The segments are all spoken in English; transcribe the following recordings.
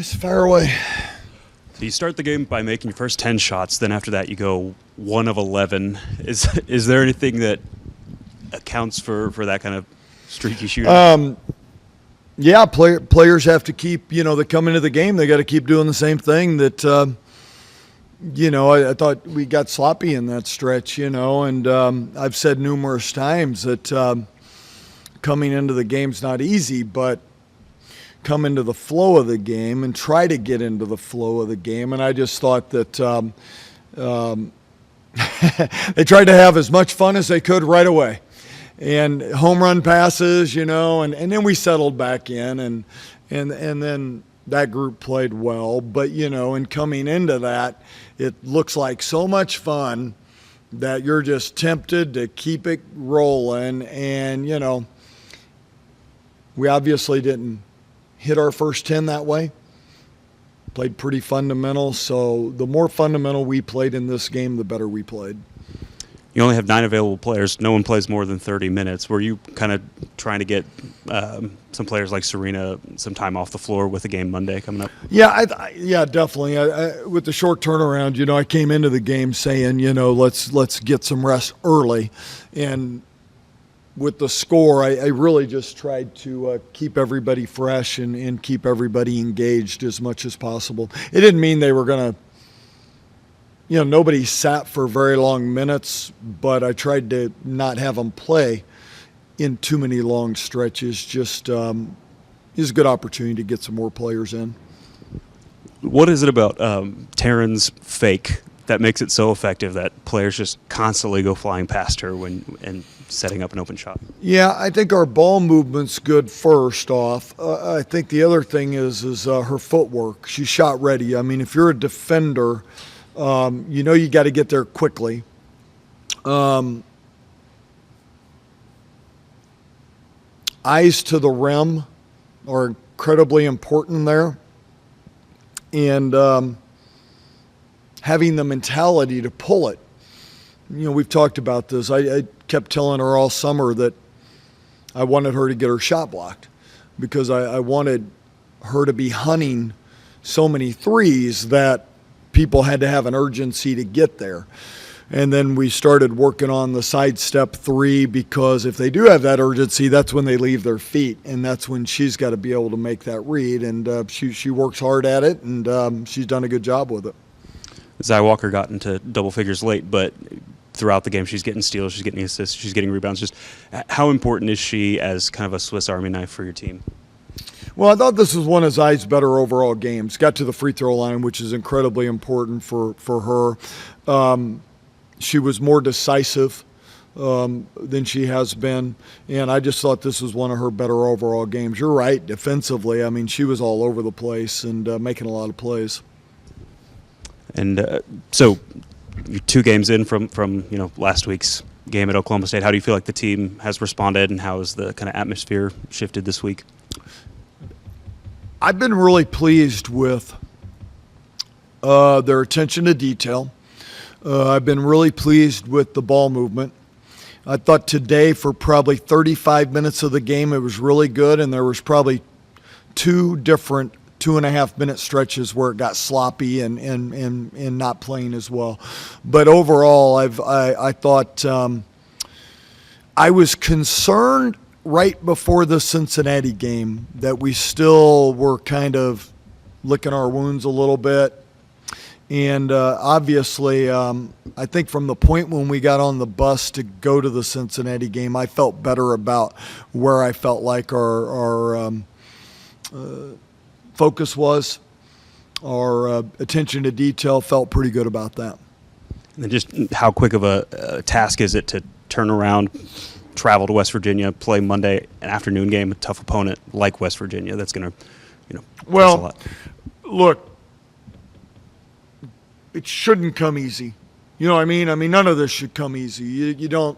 It's fire away. So you start the game by making your first 10 shots, then after that you go 1 of 11. Is there anything that accounts for that kind of streaky shooting? Yeah, players have to keep, they come into the game, they got to keep doing the same thing that, I thought we got sloppy in that stretch, and I've said numerous times that coming into the game's not easy, but come into the flow of the game and try to get into the flow of the game. And I just thought that they tried to have as much fun as they could right away. And home run passes, and then we settled back in and then that group played well. But, and coming into that, it looks like so much fun that you're just tempted to keep it rolling. And, we obviously didn't hit our first 10 that way. Played pretty fundamental. So the more fundamental we played in this game, the better we played. You only have 9 available players. No one plays more than 30 minutes. Were you kind of trying to get some players like Serena some time off the floor with the game Monday coming up? Yeah, yeah, definitely. With the short turnaround, I came into the game saying, let's get some rest early. And with the score, I really just tried to keep everybody fresh and keep everybody engaged as much as possible. It didn't mean they were going to, nobody sat for very long minutes, but I tried to not have them play in too many long stretches. Just is a good opportunity to get some more players in. What is it about Taryn's fake that makes it so effective that players just constantly go flying past her and setting up an open shot? Yeah, I think our ball movement's good first off. I think the other thing is her footwork. She's shot ready. I mean, if you're a defender, you got to get there quickly. Eyes to the rim are incredibly important there. And having the mentality to pull it. We've talked about this. I kept telling her all summer that I wanted her to get her shot blocked because I wanted her to be hunting so many threes that people had to have an urgency to get there. And then we started working on the sidestep three because if they do have that urgency, that's when they leave their feet, and that's when she's got to be able to make that read. And she works hard at it, and she's done a good job with it. Zy Walker got into double figures late, but throughout the game she's getting steals, she's getting assists, she's getting rebounds. Just how important is she as kind of a Swiss Army knife for your team? Well, I thought this was one of Zy's better overall games. Got to the free throw line, which is incredibly important for her. She was more decisive than she has been, and I just thought this was one of her better overall games. You're right, defensively. I mean, she was all over the place and making a lot of plays. And so you're 2 games in from last week's game at Oklahoma State. How do you feel like the team has responded, and how has the kind of atmosphere shifted this week? I've been really pleased with their attention to detail. I've been really pleased with the ball movement. I thought today for probably 35 minutes of the game it was really good, and there was probably 2 different 2.5-minute stretches where it got sloppy and not playing as well. But overall, I thought I was concerned right before the Cincinnati game that we still were kind of licking our wounds a little bit. And obviously, I think from the point when we got on the bus to go to the Cincinnati game, I felt better about where I felt like our focus was. Our attention to detail, felt pretty good about that. And then just how quick of a task is it to turn around, travel to West Virginia, play Monday, an afternoon game, a tough opponent like West Virginia that's going to, well, a lot. Look, it shouldn't come easy. You know what I mean? I mean, none of this should come easy. You don't,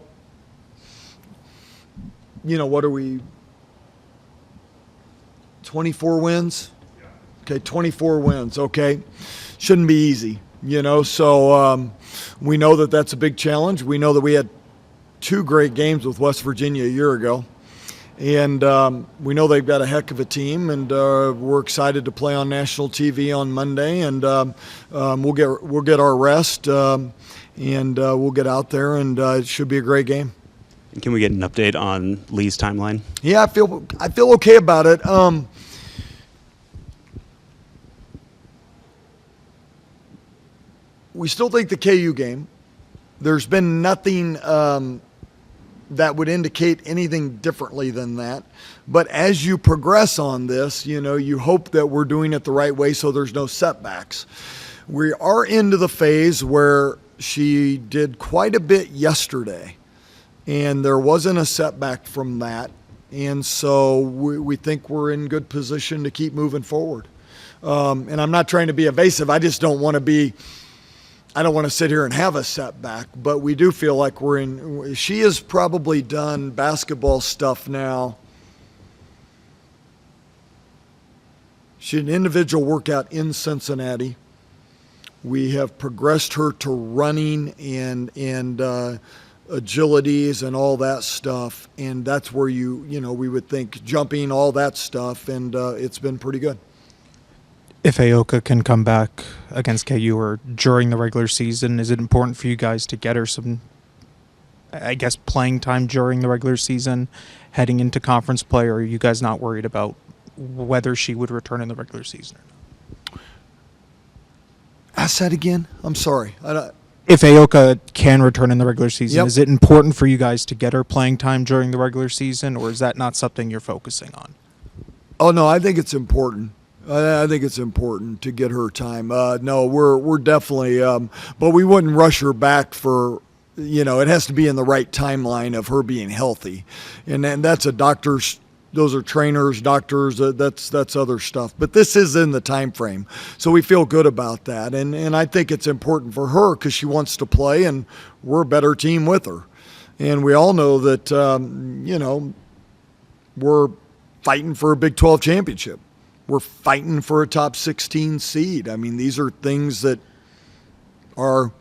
what are we, 24 wins? Okay, 24 wins, okay. Shouldn't be easy, so we know that that's a big challenge. We know that we had 2 great games with West Virginia a year ago, And we know they've got a heck of a team, and we're excited to play on national TV on Monday. And we'll get our rest, and we'll get out there, and it should be a great game. Can we get an update on Lee's timeline? Yeah, I feel okay about it. We still think the KU game. There's been nothing that would indicate anything differently than that. But as you progress on this, you hope that we're doing it the right way so there's no setbacks. We are into the phase where she did quite a bit yesterday, and there wasn't a setback from that. And so we think we're in good position to keep moving forward. And I'm not trying to be evasive. I just don't want to sit here and have a setback, but we do feel like she has probably done basketball stuff now. She had an individual workout in Cincinnati. We have progressed her to running and agilities and all that stuff, and that's where we would think jumping, all that stuff, and it's been pretty good. If Aoka can come back against KU or during the regular season, is it important for you guys to get her some, playing time during the regular season, heading into conference play, or are you guys not worried about whether she would return in the regular season or not? Ask that again. I'm sorry. If Aoka can return in the regular season, Yep. Is it important for you guys to get her playing time during the regular season, or is that not something you're focusing on? Oh, no, I think it's important. I think it's important to get her time. No, we're definitely, but we wouldn't rush her back for, it has to be in the right timeline of her being healthy. And that's a doctor's, those are trainers, doctors, that's other stuff. But this is in the time frame. So we feel good about that. And I think it's important for her because she wants to play, and we're a better team with her. And we all know that, we're fighting for a Big 12 championship. We're fighting for a top 16 seed. I mean, these are things that are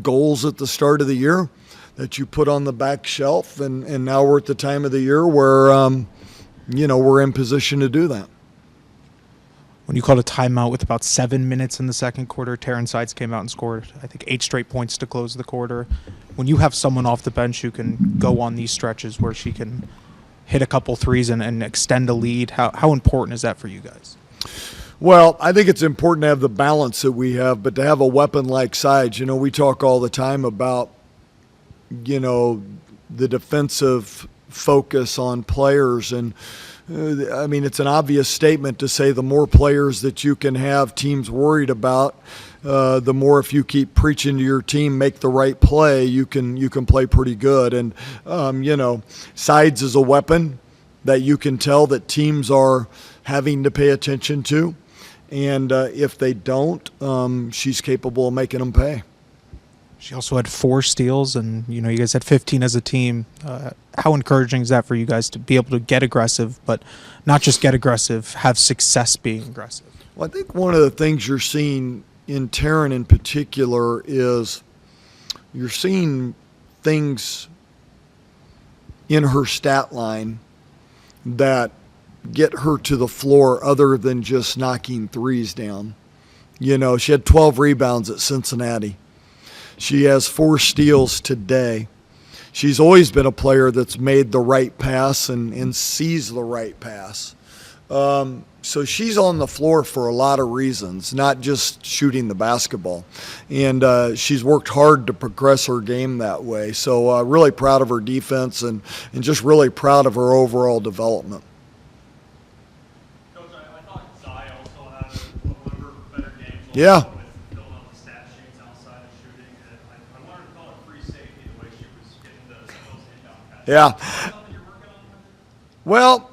goals at the start of the year that you put on the back shelf, and now we're at the time of the year where, we're in position to do that. When you called a timeout with about 7 minutes in the second quarter, Taryn Sides came out and scored, I think, 8 straight points to close the quarter. When you have someone off the bench who can go on these stretches where she can hit a couple threes and extend a lead, how important is that for you guys? Well, I think it's important to have the balance that we have, but to have a weapon like Sides, we talk all the time about, the defensive focus on players. And, it's an obvious statement to say the more players that you can have teams worried about, the more, if you keep preaching to your team, make the right play, you can play pretty good. And, Sides is a weapon that you can tell that teams are having to pay attention to. And if they don't, she's capable of making them pay. She also had 4 steals, and you guys had 15 as a team. How encouraging is that for you guys to be able to get aggressive, but not just get aggressive, have success being aggressive? Well, I think one of the things you're seeing in Taryn in particular is you're seeing things in her stat line that get her to the floor other than just knocking threes down. She had 12 rebounds at Cincinnati. She has 4 steals today. She's always been a player that's made the right pass and sees the right pass. So she's on the floor for a lot of reasons, not just shooting the basketball. And she's worked hard to progress her game that way. So really proud of her defense and just really proud of her overall development. Coach, I thought Zai also had one of her better games. Yeah. Filling out the stat sheets outside of shooting. I wanted to call it free safety the way she was getting those inbound passes. Yeah. Is that something you're working on? Well,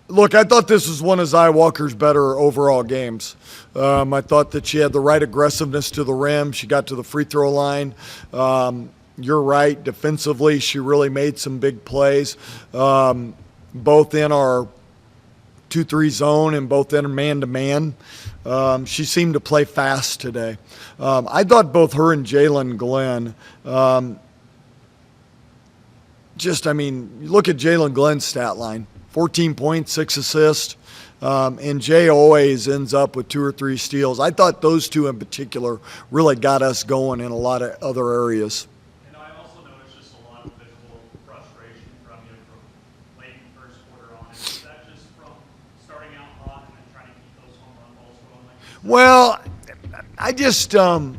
look, I thought this was one of Zai Walker's better overall games. I thought that she had the right aggressiveness to the rim. She got to the free throw line. You're right. Defensively, she really made some big plays, both in our 2-3 zone and both in man-to-man. She seemed to play fast today. I thought both her and Jalen Glenn just, I mean, you look at Jalen Glenn's stat line, 14 points, 6 assists, and Jay always ends up with 2 or 3 steals. I thought those two in particular really got us going in a lot of other areas. And I also noticed just a lot of visual frustration from you from late first quarter on. Is that just from starting out hot and then trying to keep those home run balls rolling? Well, I just, you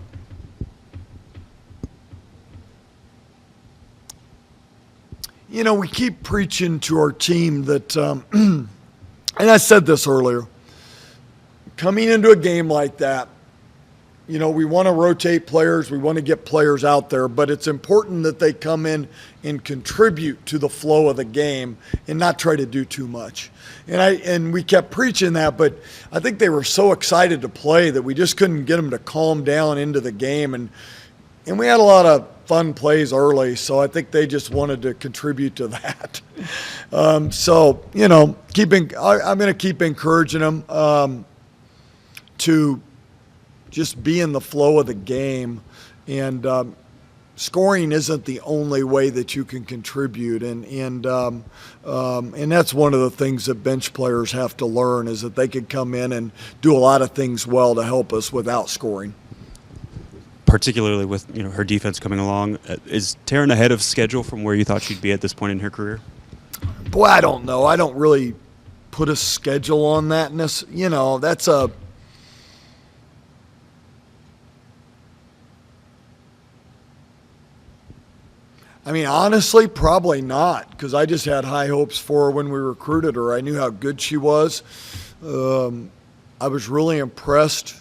know, we keep preaching to our team that, and I said this earlier, coming into a game like that, you know, we want to rotate players, we want to get players out there, but it's important that they come in and contribute to the flow of the game and not try to do too much. And we kept preaching that, but I think they were so excited to play that we just couldn't get them to calm down into the game. And we had a lot of fun plays early, so I think they just wanted to contribute to that. So, you know, I'm going to keep encouraging them to just be in the flow of the game. And scoring isn't the only way that you can contribute. And that's one of the things that bench players have to learn, is that they can come in and do a lot of things well to help us without scoring. Particularly with her defense coming along, is Taryn ahead of schedule from where you thought she'd be at this point in her career? Boy, I don't know. I don't really put a schedule on that. You know, that's a – I mean, honestly, probably not, because I just had high hopes for her when we recruited her. I knew how good she was. I was really impressed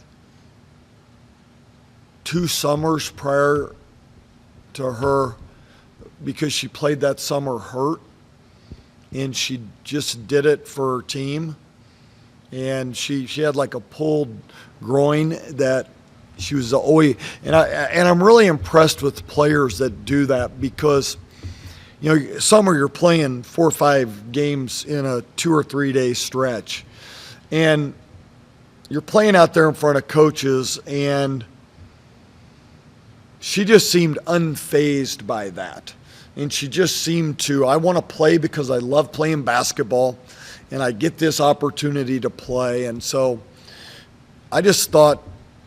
2 summers prior to her, because she played that summer hurt, and she just did it for her team. And she had like a pulled groin that she was always, and I'm really impressed with players that do that, because, you know, summer you're playing 4 or 5 games in a 2 or 3 day stretch, and you're playing out there in front of coaches, and she just seemed unfazed by that. And she just seemed to, I want to play because I love playing basketball and I get this opportunity to play. And so I just thought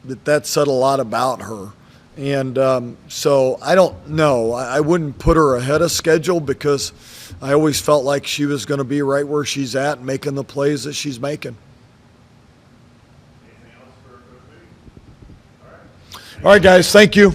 that said a lot about her. And so I don't know. I wouldn't put her ahead of schedule, because I always felt like she was going to be right where she's at, making the plays that she's making. Anything else for Coach Mittie? All right. All right, guys. Thank you.